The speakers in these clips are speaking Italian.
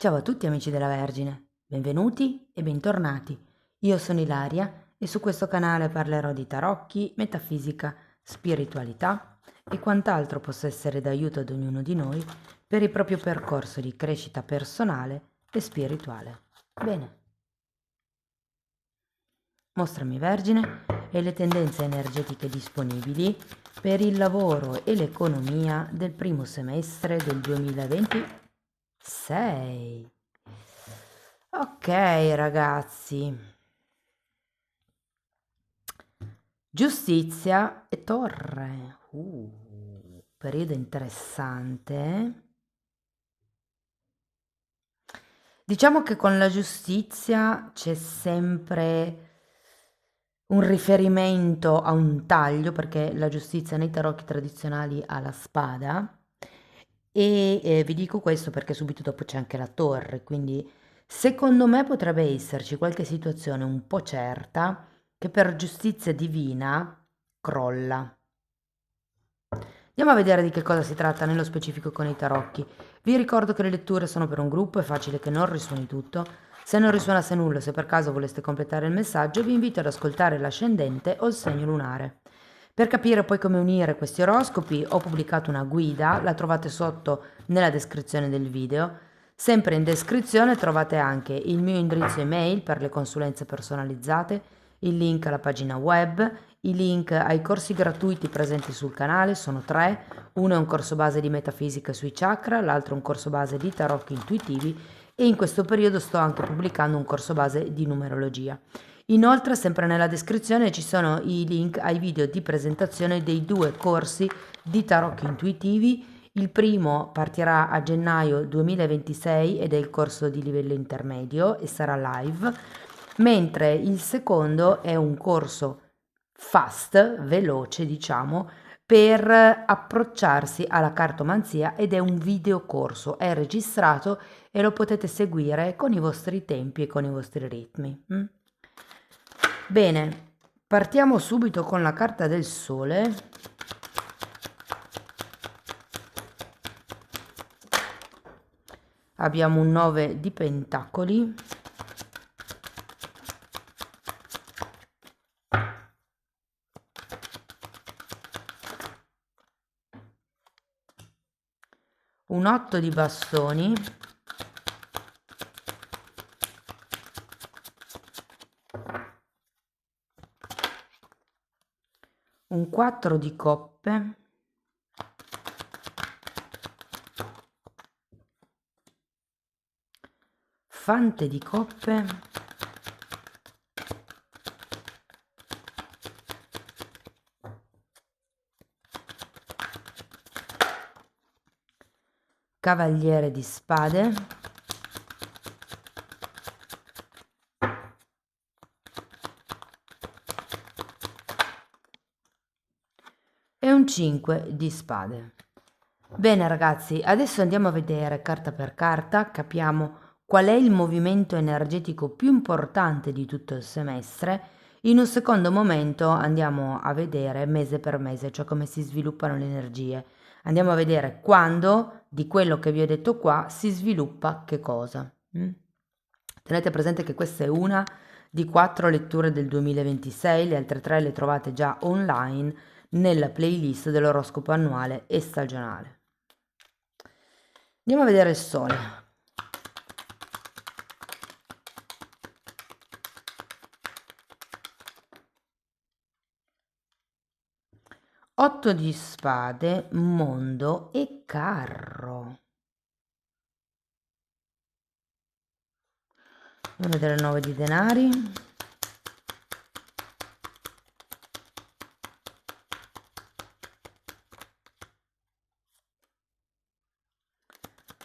Ciao a tutti amici della Vergine, benvenuti e bentornati. Io sono Ilaria e su questo canale parlerò di tarocchi, metafisica, spiritualità e quant'altro possa essere d'aiuto ad ognuno di noi per il proprio percorso di crescita personale e spirituale. Bene, mostrami Vergine e le tendenze energetiche disponibili per il lavoro e l'economia del primo semestre del 2026. Ok, ragazzi. Giustizia e torre. Periodo interessante. Diciamo che con la giustizia c'è sempre un riferimento a un taglio, perché la giustizia nei tarocchi tradizionali ha la spada. E vi dico questo perché subito dopo c'è anche la torre, quindi secondo me potrebbe esserci qualche situazione un po' certa che per giustizia divina crolla. Andiamo a vedere di che cosa si tratta nello specifico con i tarocchi. Vi ricordo che le letture sono per un gruppo, è facile che non risuoni tutto. Se non risuonasse nulla, se per caso voleste completare il messaggio, vi invito ad ascoltare l'ascendente o il segno lunare. Per capire poi come unire questi oroscopi ho pubblicato una guida, la trovate sotto nella descrizione del video. Sempre in descrizione trovate anche il mio indirizzo email per le consulenze personalizzate, il link alla pagina web, i link ai corsi gratuiti presenti sul canale, sono 3, uno è un corso base di metafisica sui chakra, l'altro un corso base di tarocchi intuitivi e in questo periodo sto anche pubblicando un corso base di numerologia. Inoltre, sempre nella descrizione ci sono i link ai video di presentazione dei 2 corsi di tarocchi intuitivi. Il primo partirà a gennaio 2026 ed è il corso di livello intermedio e sarà live, mentre il secondo è un corso fast, veloce diciamo, per approcciarsi alla cartomanzia ed è un videocorso, è registrato e lo potete seguire con i vostri tempi e con i vostri ritmi. Bene, partiamo subito con la carta del sole. Abbiamo un 9 di pentacoli. Un 8 di bastoni. Un 4 di coppe. Fante di coppe. Cavaliere di spade. E un 5 di spade. Bene ragazzi, adesso andiamo a vedere carta per carta, capiamo qual è il movimento energetico più importante di tutto il semestre. In un secondo momento andiamo a vedere mese per mese, cioè come si sviluppano le energie. Andiamo a vedere quando di quello che vi ho detto qua si sviluppa che cosa. Tenete presente che questa è una di 4 letture del 2026, le altre 3 le trovate già online nella playlist dell'oroscopo annuale e stagionale. Andiamo a vedere il sole. Otto di spade, mondo e carro. Andiamo a vedere il 9 di denari.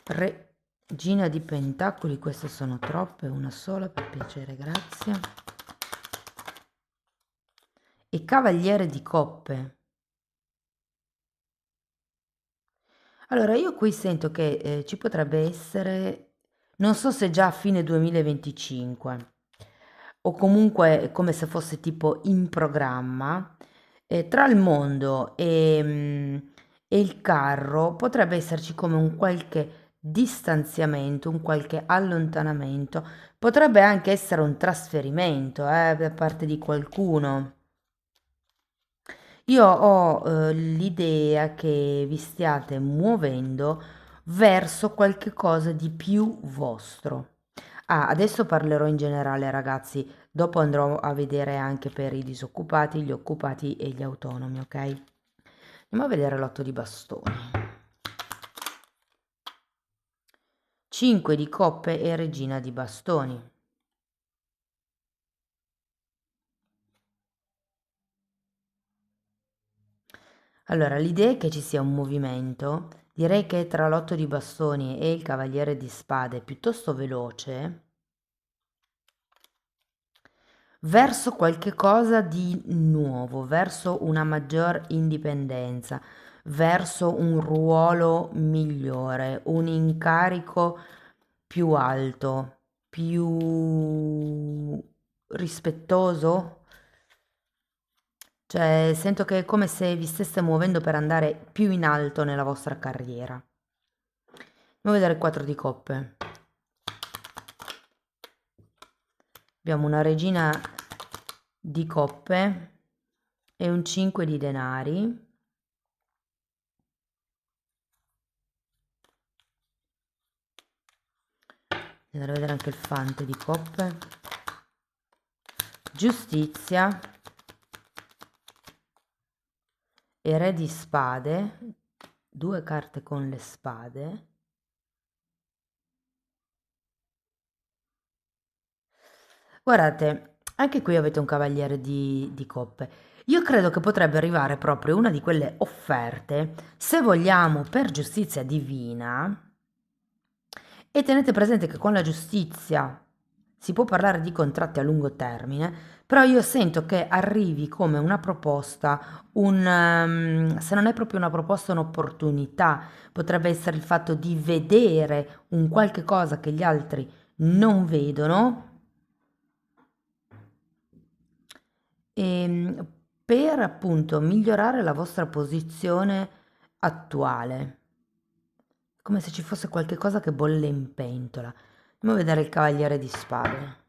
Regina di pentacoli, queste sono troppe, una sola per piacere, grazie. E cavaliere di coppe. Allora, io qui sento che ci potrebbe essere, non so se già a fine 2025 o comunque come se fosse tipo in programma, tra il mondo e il carro potrebbe esserci come un qualche distanziamento, un qualche allontanamento, potrebbe anche essere un trasferimento da parte di qualcuno. Io ho l'idea che vi stiate muovendo verso qualche cosa di più vostro. Ah, adesso parlerò in generale, ragazzi, dopo andrò a vedere anche per i disoccupati, gli occupati e gli autonomi, ok? Andiamo a vedere l'otto di bastoni. 5 di coppe e regina di bastoni. Allora, l'idea è che ci sia un movimento, direi che tra l'otto di bastoni e il cavaliere di spade piuttosto veloce, verso qualche cosa di nuovo, verso una maggior indipendenza, verso un ruolo migliore, un incarico più alto, più rispettoso. Cioè, sento che è come se vi steste muovendo per andare più in alto nella vostra carriera. Andiamo a vedere il 4 di coppe. Abbiamo una regina di coppe e un 5 di denari. Andare a vedere anche il fante di coppe. Giustizia e re di spade. 2 carte con le spade. Guardate, anche qui avete un cavaliere di coppe. Io credo che potrebbe arrivare proprio una di quelle offerte, se vogliamo, per giustizia divina. E tenete presente che con la giustizia si può parlare di contratti a lungo termine, però io sento che arrivi come una proposta, se non è proprio una proposta, un'opportunità, potrebbe essere il fatto di vedere un qualche cosa che gli altri non vedono, e, per appunto migliorare la vostra posizione attuale, come se ci fosse qualche cosa che bolle in pentola. Andiamo a vedere il cavaliere di spade.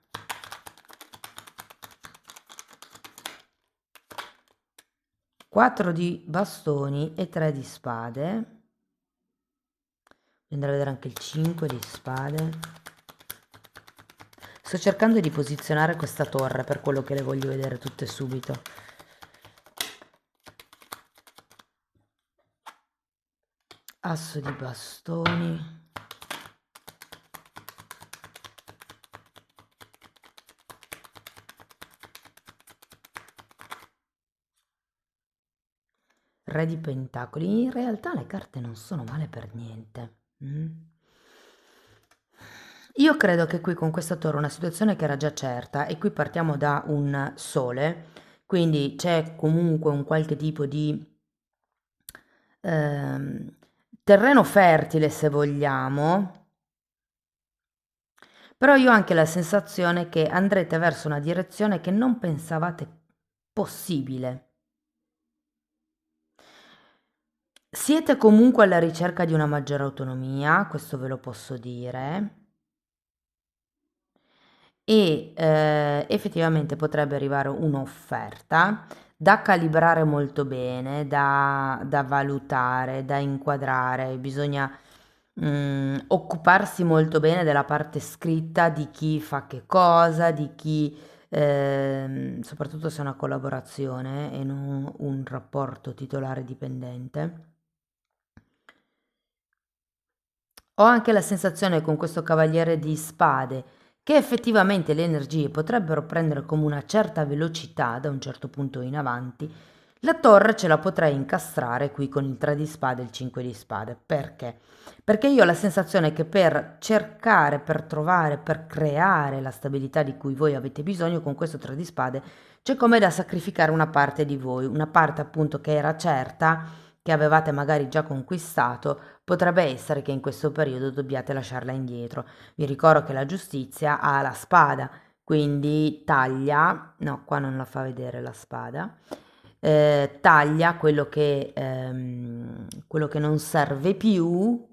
4 di bastoni e 3 di spade. Andrò a vedere anche il 5 di spade. Sto cercando di posizionare questa torre, per quello che le voglio vedere tutte subito. Asso di bastoni. Re di pentacoli. In realtà le carte non sono male per niente. Io credo che qui con questa torre una situazione che era già certa, e qui partiamo da un sole, quindi c'è comunque un qualche tipo di ehm, terreno fertile, se vogliamo, però io ho anche la sensazione che andrete verso una direzione che non pensavate possibile. Siete comunque alla ricerca di una maggiore autonomia, questo ve lo posso dire, e effettivamente potrebbe arrivare un'offerta da calibrare molto bene, da valutare, da inquadrare. Bisogna occuparsi molto bene della parte scritta, di chi fa che cosa, di chi, soprattutto se è una collaborazione e non un rapporto titolare dipendente. Ho anche la sensazione con questo cavaliere di spade che effettivamente le energie potrebbero prendere come una certa velocità da un certo punto in avanti. La torre ce la potrei incastrare qui con il 3 di spade e il 5 di spade. Perché? Perché io ho la sensazione che per cercare, per trovare, per creare la stabilità di cui voi avete bisogno, con questo 3 di spade c'è come da sacrificare una parte di voi, una parte appunto che era certa, che avevate magari già conquistato. Potrebbe essere che in questo periodo dobbiate lasciarla indietro. Vi ricordo che la giustizia ha la spada, quindi taglia, no, qua non la fa vedere la spada, taglia quello che non serve più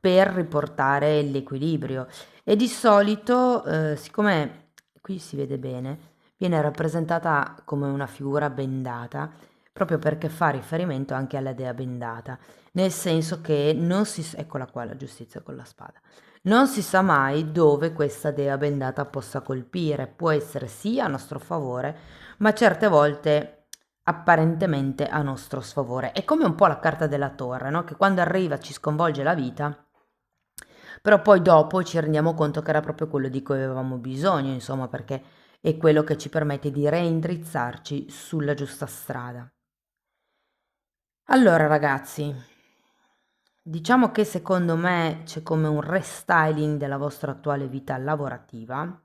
per riportare l'equilibrio. E di solito, siccome qui si vede bene, viene rappresentata come una figura bendata, proprio perché fa riferimento anche alla dea bendata, nel senso che non si, eccola qua la giustizia con la spada, non si sa mai dove questa dea bendata possa colpire, può essere sia a nostro favore, ma certe volte apparentemente a nostro sfavore. È come un po' la carta della torre, no? Che quando arriva ci sconvolge la vita, però poi dopo ci rendiamo conto che era proprio quello di cui avevamo bisogno, insomma, perché è quello che ci permette di reindrizzarci sulla giusta strada. Allora, ragazzi, diciamo che secondo me c'è come un restyling della vostra attuale vita lavorativa.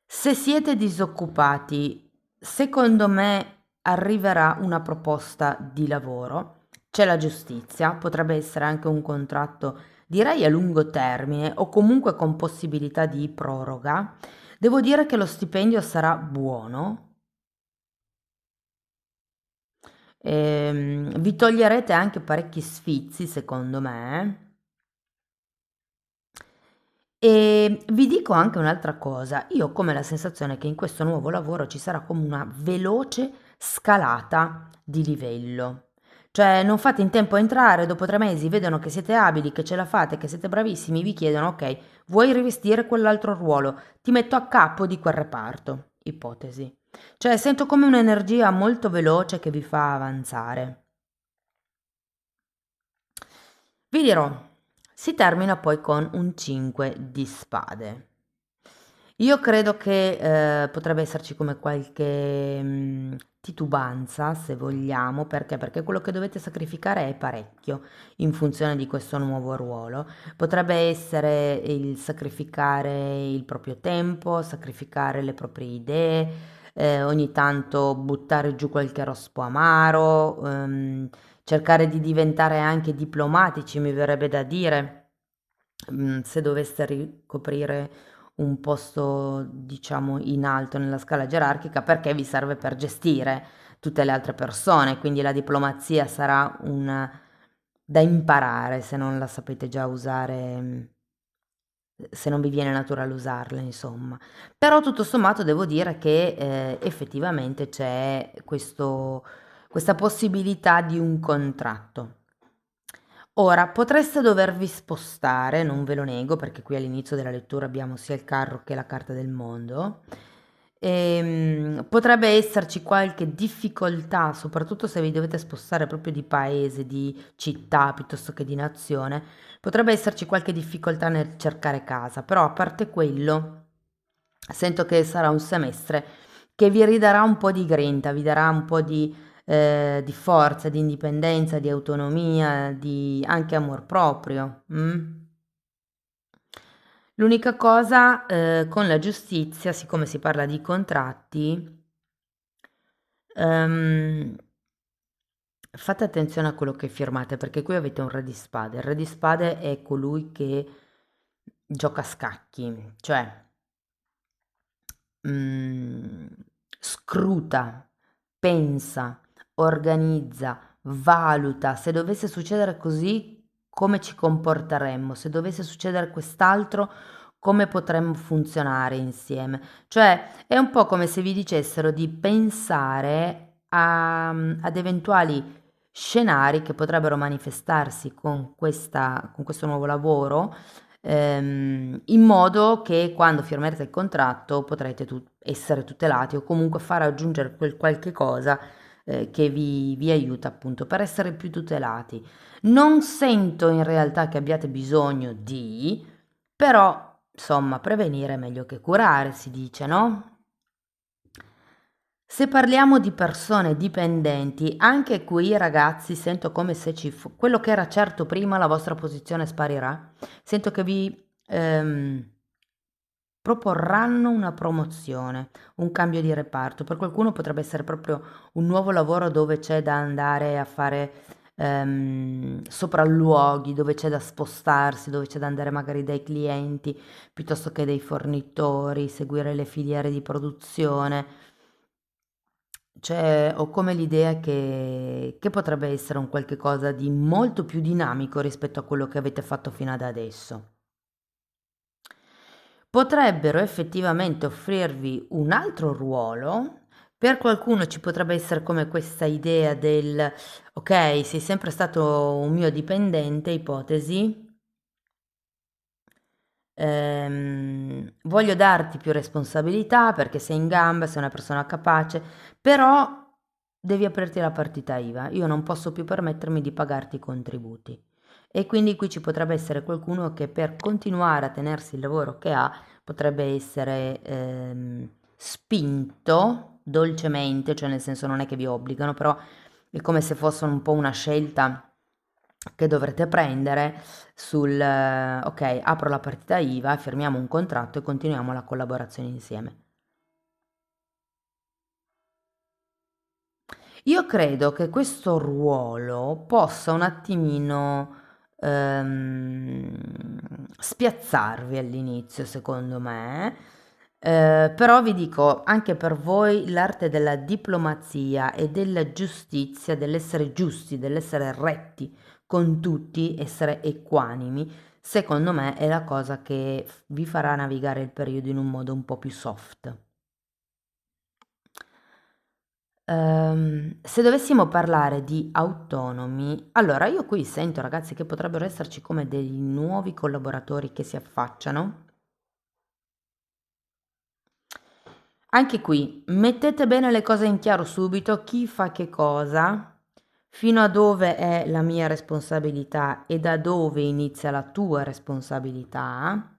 Se siete disoccupati, secondo me arriverà una proposta di lavoro, c'è la giustizia, potrebbe essere anche un contratto, direi a lungo termine o comunque con possibilità di proroga. Devo dire che lo stipendio sarà buono. Vi toglierete anche parecchi sfizi, secondo me. E vi dico anche un'altra cosa, io ho come la sensazione che in questo nuovo lavoro ci sarà come una veloce scalata di livello. Cioè non fate in tempo a entrare, dopo 3 mesi vedono che siete abili, che ce la fate, che siete bravissimi, vi chiedono ok, vuoi rivestire quell'altro ruolo? Ti metto a capo di quel reparto. Ipotesi. Cioè sento come un'energia molto veloce che vi fa avanzare. Vi dirò, si termina poi con un 5 di spade. Io credo che potrebbe esserci come qualche titubanza, se vogliamo, perché? Perché quello che dovete sacrificare è parecchio in funzione di questo nuovo ruolo. Potrebbe essere il sacrificare il proprio tempo, sacrificare le proprie idee, ogni tanto buttare giù qualche rospo amaro, cercare di diventare anche diplomatici, mi verrebbe da dire, se doveste ricoprire un posto, diciamo, in alto nella scala gerarchica, perché vi serve per gestire tutte le altre persone, quindi la diplomazia sarà un da imparare se non la sapete già usare, se non vi viene naturale usarla, insomma. Però tutto sommato devo dire che effettivamente c'è questa possibilità di un contratto. Ora, potreste dovervi spostare, non ve lo nego, perché qui all'inizio della lettura abbiamo sia il carro che la carta del mondo. Potrebbe esserci qualche difficoltà, soprattutto se vi dovete spostare proprio di paese, di città piuttosto che di nazione. Potrebbe esserci qualche difficoltà nel cercare casa, però a parte quello, sento che sarà un semestre che vi ridarà un po' di grinta, vi darà un po' di forza, di indipendenza, di autonomia, di anche amor proprio. L'unica cosa, con la giustizia, siccome si parla di contratti, ehm, fate attenzione a quello che firmate, perché qui avete un re di spade. Il re di spade è colui che gioca a scacchi, cioè mm, scruta, pensa, organizza, valuta. Se dovesse succedere così, come ci comporteremmo? Se dovesse succedere quest'altro, come potremmo funzionare insieme? Cioè, è un po' come se vi dicessero di pensare ad eventuali scenari che potrebbero manifestarsi con questo nuovo lavoro, in modo che quando firmerete il contratto potrete essere tutelati o comunque far aggiungere quel qualche cosa che vi aiuta appunto per essere più tutelati. Non sento in realtà che abbiate bisogno di, però insomma prevenire è meglio che curare, si dice, no? Se parliamo di persone dipendenti, anche qui ragazzi sento come se quello che era certo prima, la vostra posizione sparirà. Sento che vi proporranno una promozione, un cambio di reparto. Per qualcuno potrebbe essere proprio un nuovo lavoro dove c'è da andare a fare sopralluoghi, dove c'è da spostarsi, dove c'è da andare magari dai clienti piuttosto che dai fornitori, seguire le filiere di produzione. Cioè, ho come l'idea che potrebbe essere un qualche cosa di molto più dinamico rispetto a quello che avete fatto fino ad adesso. Potrebbero effettivamente offrirvi un altro ruolo. Per qualcuno ci potrebbe essere come questa idea del, ok, sei sempre stato un mio dipendente, ipotesi, voglio darti più responsabilità perché sei in gamba, sei una persona capace, però devi aprirti la partita IVA. Io non posso più permettermi di pagarti i contributi. E quindi qui ci potrebbe essere qualcuno che per continuare a tenersi il lavoro che ha potrebbe essere spinto dolcemente, cioè nel senso non è che vi obbligano, però è come se fosse un po' una scelta che dovrete prendere sul ok, apro la partita IVA, firmiamo un contratto e continuiamo la collaborazione insieme. Io credo che questo ruolo possa un attimino spiazzarvi all'inizio, secondo me, però vi dico, anche per voi l'arte della diplomazia e della giustizia, dell'essere giusti, dell'essere retti con tutti, essere equanimi, secondo me è la cosa che vi farà navigare il periodo in un modo un po' più soft. Se dovessimo parlare di autonomi, allora io qui sento ragazzi che potrebbero esserci come dei nuovi collaboratori che si affacciano. Anche qui mettete bene le cose in chiaro subito, chi fa che cosa, fino a dove è la mia responsabilità e da dove inizia la tua responsabilità.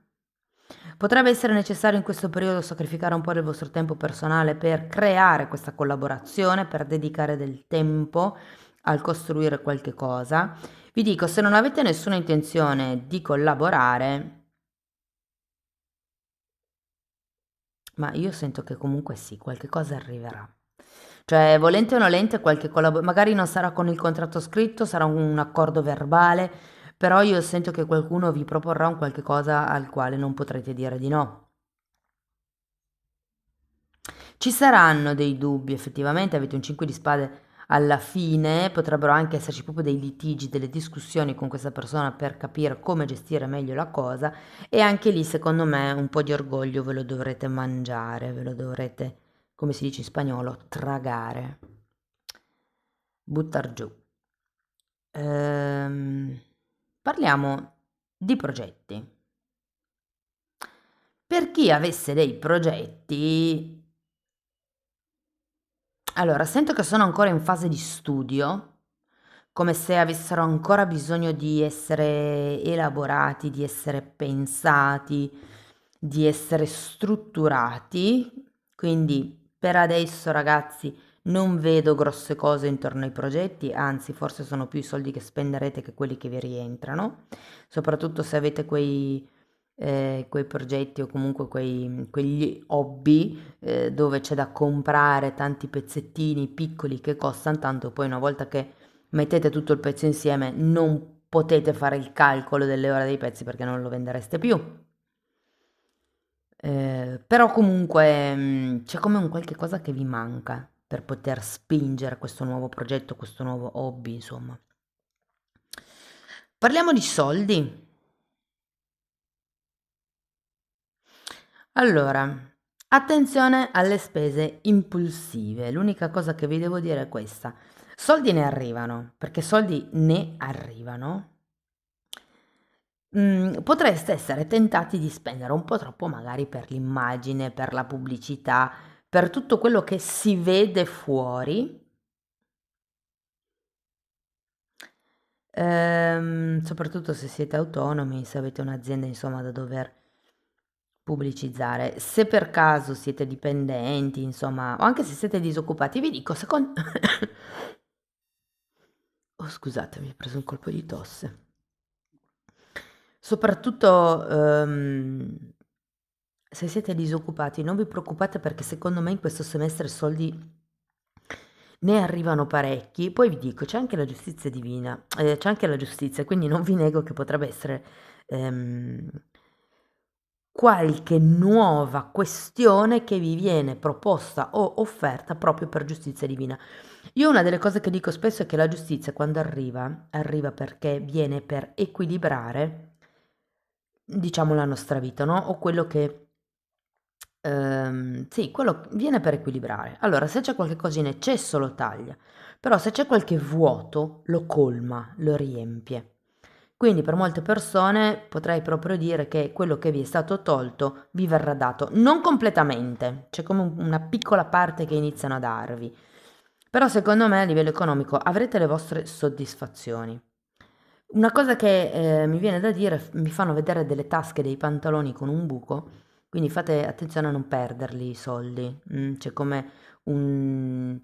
Potrebbe essere necessario in questo periodo sacrificare un po' del vostro tempo personale per creare questa collaborazione, per dedicare del tempo al costruire qualche cosa. Vi dico, se non avete nessuna intenzione di collaborare, ma io sento che comunque sì, qualche cosa arriverà. Cioè, volente o nolente, qualche magari non sarà con il contratto scritto, sarà un accordo verbale, però io sento che qualcuno vi proporrà un qualche cosa al quale non potrete dire di no. Ci saranno dei dubbi, effettivamente, avete un 5 di spade alla fine, potrebbero anche esserci proprio dei litigi, delle discussioni con questa persona per capire come gestire meglio la cosa e anche lì, secondo me, un po' di orgoglio ve lo dovrete mangiare, ve lo dovrete, come si dice in spagnolo, tragare, buttar giù. Ehm, Parliamo di progetti. Per chi avesse dei progetti, allora, sento che sono ancora in fase di studio, come se avessero ancora bisogno di essere elaborati, di essere pensati, di essere strutturati. Quindi per adesso, ragazzi, non vedo grosse cose intorno ai progetti, anzi, forse sono più i soldi che spenderete che quelli che vi rientrano, soprattutto se avete quei progetti o comunque quegli hobby dove c'è da comprare tanti pezzettini piccoli che costano tanto, poi una volta che mettete tutto il pezzo insieme non potete fare il calcolo delle ore dei pezzi perché non lo vendereste più. Però comunque c'è come un qualche cosa che vi manca per poter spingere questo nuovo progetto, questo nuovo hobby, insomma. Parliamo di soldi. Allora, attenzione alle spese impulsive. L'unica cosa che vi devo dire è questa. Soldi ne arrivano, perché soldi ne arrivano. Potreste essere tentati di spendere un po' troppo magari per l'immagine, per la pubblicità, per tutto quello che si vede fuori. Soprattutto se siete autonomi, se avete un'azienda insomma da dover pubblicizzare. Se per caso siete dipendenti, insomma, o anche se siete disoccupati, vi dico, secondo... Oh, scusatemi, ho preso un colpo di tosse. Soprattutto se siete disoccupati, non vi preoccupate perché secondo me in questo semestre soldi ne arrivano parecchi. Poi vi dico, c'è anche la giustizia divina, c'è anche la giustizia, quindi non vi nego che potrebbe essere ehm, qualche nuova questione che vi viene proposta o offerta proprio per giustizia divina. Io una delle cose che dico spesso è che la giustizia quando arriva perché viene per equilibrare, diciamo, la nostra vita, no? O quello che, sì, quello viene per equilibrare. Allora, se c'è qualche cosa in eccesso lo taglia, però se c'è qualche vuoto lo colma, lo riempie. Quindi per molte persone potrei proprio dire che quello che vi è stato tolto vi verrà dato, non completamente, c'è come una piccola parte che iniziano a darvi, però secondo me a livello economico avrete le vostre soddisfazioni. Una cosa che mi viene da dire, mi fanno vedere delle tasche dei pantaloni con un buco, quindi fate attenzione a non perderli i soldi. C'è come un...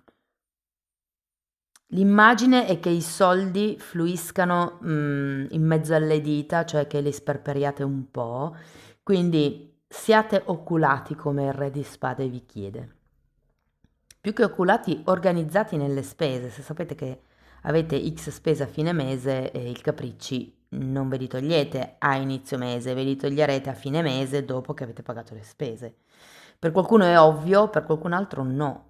L'immagine è che i soldi fluiscano in mezzo alle dita, cioè che li sperperiate un po', quindi siate oculati come il re di spade vi chiede. Più che oculati, organizzati nelle spese. Se sapete che avete X spese a fine mese, i capricci non ve li togliete a inizio mese, ve li toglierete a fine mese dopo che avete pagato le spese. Per qualcuno è ovvio, per qualcun altro no.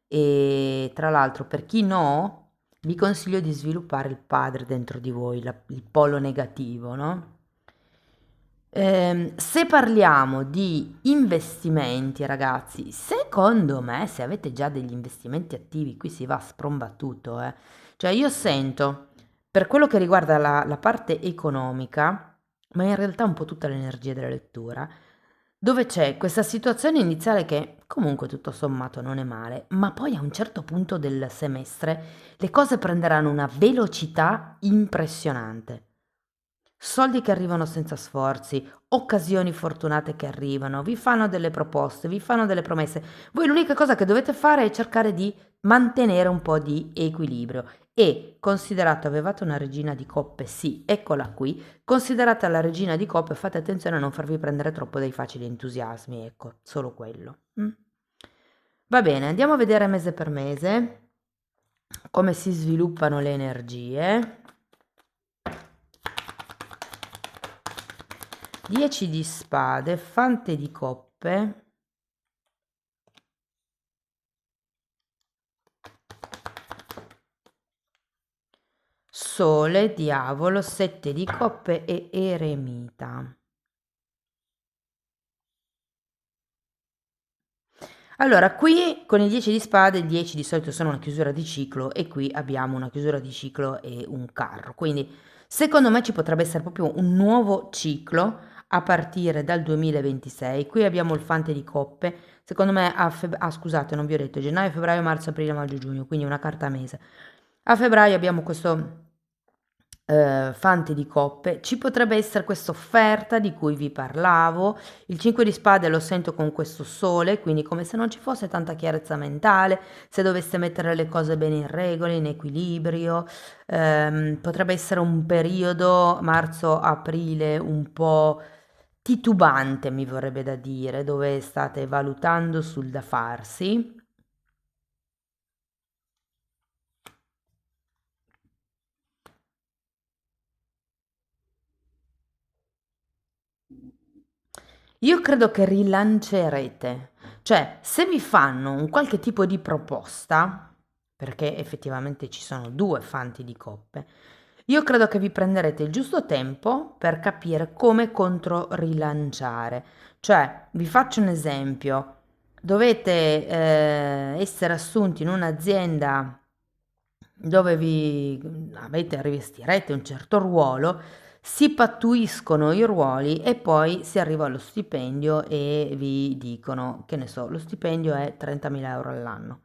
E tra l'altro, per chi no, vi consiglio di sviluppare il padre dentro di voi, il polo negativo, no? Se parliamo di investimenti, ragazzi, secondo me, se avete già degli investimenti attivi, qui si va a sprombattuto, eh. Cioè, io sento, per quello che riguarda la parte economica, ma in realtà un po' tutta l'energia della lettura, dove c'è questa situazione iniziale che comunque tutto sommato non è male, ma poi a un certo punto del semestre le cose prenderanno una velocità impressionante. Soldi che arrivano senza sforzi, occasioni fortunate che arrivano, vi fanno delle proposte, vi fanno delle promesse. Voi l'unica cosa che dovete fare è cercare di mantenere un po' di equilibrio e considerato avevate una regina di coppe, sì, eccola qui, considerate la regina di coppe, fate attenzione a non farvi prendere troppo dai facili entusiasmi, ecco, solo quello. Va bene, andiamo a vedere mese per mese come si sviluppano le energie. 10 di spade, fante di coppe, sole, diavolo, 7 di coppe e eremita. Allora, qui con i 10 di spade, il 10 di solito sono una chiusura di ciclo e qui abbiamo una chiusura di ciclo e un carro. Quindi secondo me ci potrebbe essere proprio un nuovo ciclo a partire dal 2026. Qui abbiamo il fante di coppe. Secondo me scusate, non vi ho detto gennaio, febbraio, marzo, aprile, maggio, giugno, quindi una carta a mese. A febbraio abbiamo questo fante di coppe, ci potrebbe essere questa offerta di cui vi parlavo, il 5 di spade lo sento con questo sole, quindi come se non ci fosse tanta chiarezza mentale, se doveste mettere le cose bene in regola, in equilibrio, potrebbe essere un periodo marzo-aprile un po' titubante, mi vorrebbe da dire, dove state valutando sul da farsi. Io credo che rilancerete, cioè se vi fanno un qualche tipo di proposta, perché effettivamente ci sono due fanti di coppe, io credo che vi prenderete il giusto tempo per capire come contro rilanciare. Cioè, vi faccio un esempio, dovete essere assunti in un'azienda dove vi rivestirete un certo ruolo, si pattuiscono i ruoli e poi si arriva allo stipendio e vi dicono, che ne so, lo stipendio è 30.000 euro all'anno.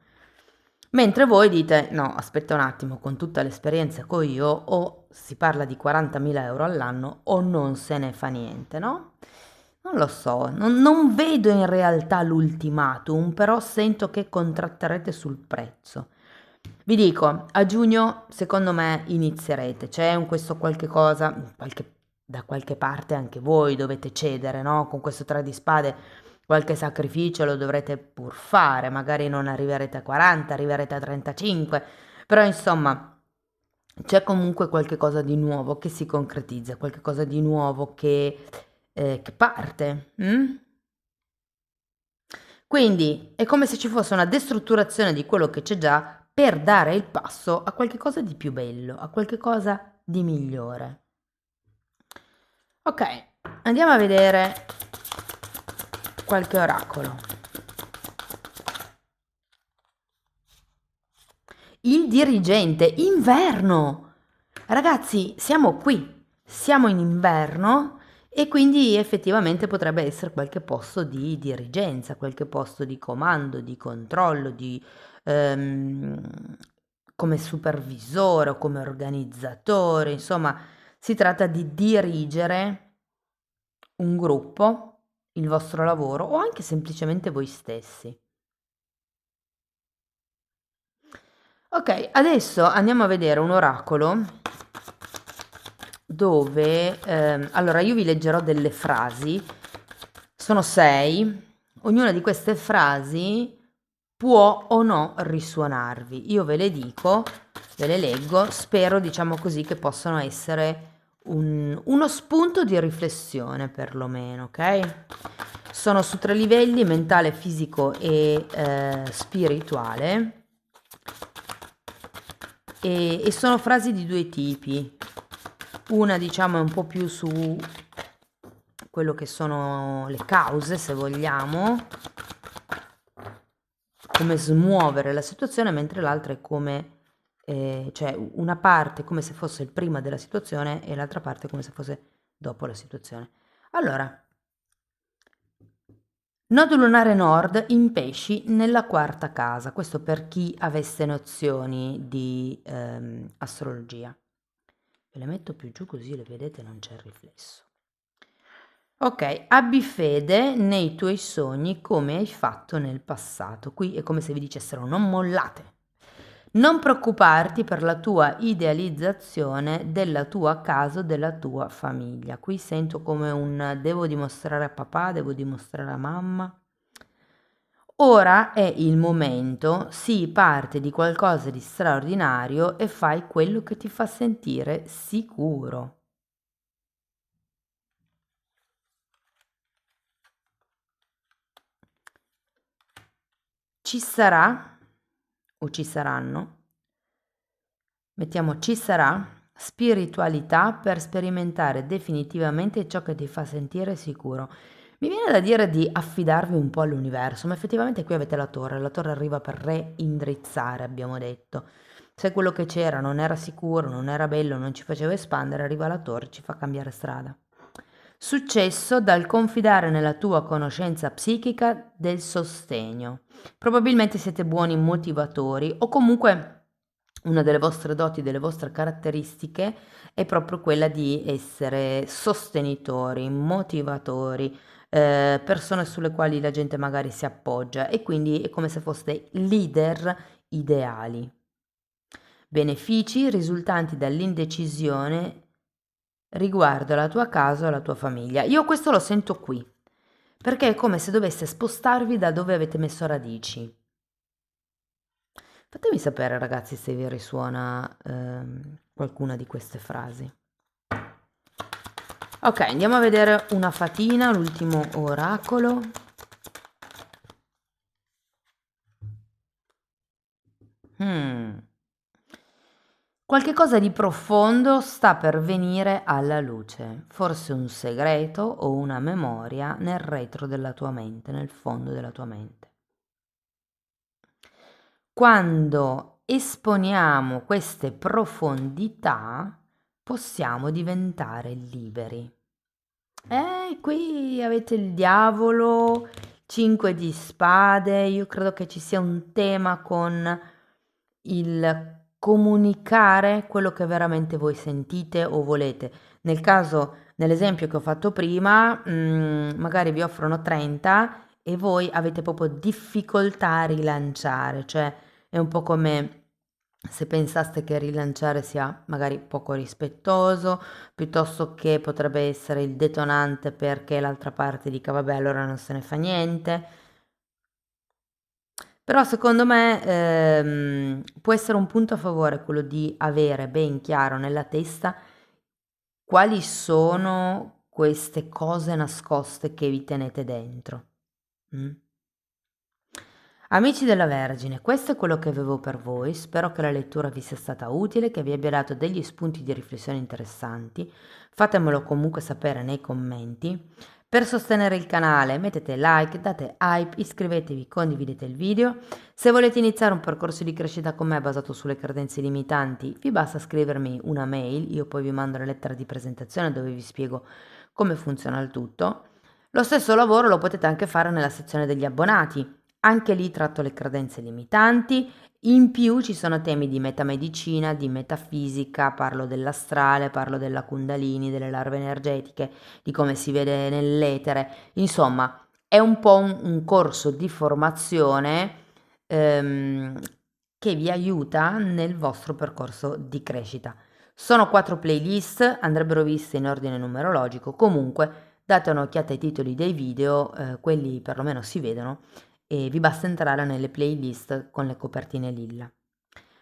Mentre voi dite, no, aspetta un attimo, con tutta l'esperienza che ho io, o si parla di 40.000 euro all'anno o non se ne fa niente, no? Non lo so, non vedo in realtà l'ultimatum, però sento che contratterete sul prezzo. Vi dico, a giugno secondo me inizierete, c'è un questo qualche cosa, da qualche parte anche voi dovete cedere, no? Con questo 3 di spade qualche sacrificio lo dovrete pur fare, magari non arriverete a 40, arriverete a 35, però insomma c'è comunque qualche cosa di nuovo che si concretizza, qualche cosa di nuovo che che parte. Quindi è come se ci fosse una destrutturazione di quello che c'è già per dare il passo a qualche cosa di più bello, a qualche cosa di migliore. Ok, andiamo a vedere qualche oracolo. Il dirigente, inverno! Ragazzi, siamo qui, siamo in inverno e quindi effettivamente potrebbe essere qualche posto di dirigenza, qualche posto di comando, di controllo, di come supervisore o come organizzatore, insomma, si tratta di dirigere un gruppo, il vostro lavoro o anche semplicemente voi stessi. Ok, adesso andiamo a vedere un oracolo dove, allora io vi leggerò delle frasi, sono 6, ognuna di queste frasi può o no risuonarvi. Io ve le dico, ve le leggo, spero, diciamo così, che possano essere uno spunto di riflessione perlomeno, ok? Sono su 3 livelli, mentale, fisico e spirituale. E sono frasi di 2 tipi. Una diciamo è un po' più su quello che sono le cause, se vogliamo, come smuovere la situazione, mentre l'altra è come, cioè una parte come se fosse il prima della situazione e l'altra parte come se fosse dopo la situazione. Allora, nodo lunare nord in pesci nella 4ª casa, questo per chi avesse nozioni di astrologia. Ve le metto più giù così le vedete, non c'è il riflesso. Ok, abbi fede nei tuoi sogni come hai fatto nel passato. Qui è come se vi dicessero non mollate. Non preoccuparti per la tua idealizzazione della tua casa o della tua famiglia. Qui sento come un devo dimostrare a papà, devo dimostrare a mamma. Ora è il momento, sii parte di qualcosa di straordinario e fai quello che ti fa sentire sicuro. Ci sarà o ci saranno, mettiamo ci sarà, spiritualità per sperimentare definitivamente ciò che ti fa sentire sicuro. Mi viene da dire di affidarvi un po' all'universo, ma effettivamente qui avete la torre arriva per reindrizzare, abbiamo detto. Se quello che c'era non era sicuro, non era bello, non ci faceva espandere, arriva la torre e ci fa cambiare strada. Successo dal confidare nella tua conoscenza psichica del sostegno. Probabilmente siete buoni motivatori o comunque una delle vostre doti, delle vostre caratteristiche è proprio quella di essere sostenitori, motivatori, persone sulle quali la gente magari si appoggia e quindi è come se foste leader ideali. Benefici risultanti dall'indecisione riguardo alla tua casa o alla tua famiglia. Io questo lo sento qui, perché è come se doveste spostarvi da dove avete messo radici. Fatemi sapere ragazzi se vi risuona qualcuna di queste frasi. Ok, andiamo a vedere una fatina, l'ultimo oracolo. Qualche cosa di profondo sta per venire alla luce, forse un segreto o una memoria nel retro della tua mente, nel fondo della tua mente. Quando esponiamo queste profondità, possiamo diventare liberi. Qui avete il diavolo, 5 di spade, io credo che ci sia un tema con il comunicare quello che veramente voi sentite o volete. Nel caso, nell'esempio che ho fatto prima, magari vi offrono 30 e voi avete proprio difficoltà a rilanciare, cioè è un po' come se pensaste che rilanciare sia magari poco rispettoso, piuttosto che potrebbe essere il detonante perché l'altra parte dica vabbè allora non se ne fa niente. Però secondo me può essere un punto a favore quello di avere ben chiaro nella testa quali sono queste cose nascoste che vi tenete dentro. Mm? Amici della Vergine, questo è quello che avevo per voi, spero che la lettura vi sia stata utile, che vi abbia dato degli spunti di riflessione interessanti, fatemelo comunque sapere nei commenti. Per sostenere il canale mettete like, date hype, iscrivetevi, condividete il video. Se volete iniziare un percorso di crescita con me basato sulle credenze limitanti, vi basta scrivermi una mail, io poi vi mando la lettera di presentazione dove vi spiego come funziona il tutto. Lo stesso lavoro lo potete anche fare nella sezione degli abbonati. Anche lì tratto le credenze limitanti, in più ci sono temi di metamedicina, di metafisica, parlo dell'astrale, parlo della Kundalini, delle larve energetiche, di come si vede nell'etere, insomma è un po' un corso di formazione che vi aiuta nel vostro percorso di crescita. Sono 4 playlist, andrebbero viste in ordine numerologico, comunque date un'occhiata ai titoli dei video, quelli perlomeno si vedono, e vi basta entrare nelle playlist con le copertine lilla.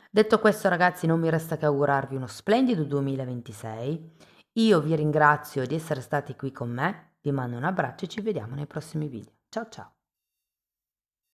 Detto questo ragazzi non mi resta che augurarvi uno splendido 2026, io vi ringrazio di essere stati qui con me, vi mando un abbraccio e ci vediamo nei prossimi video. Ciao ciao!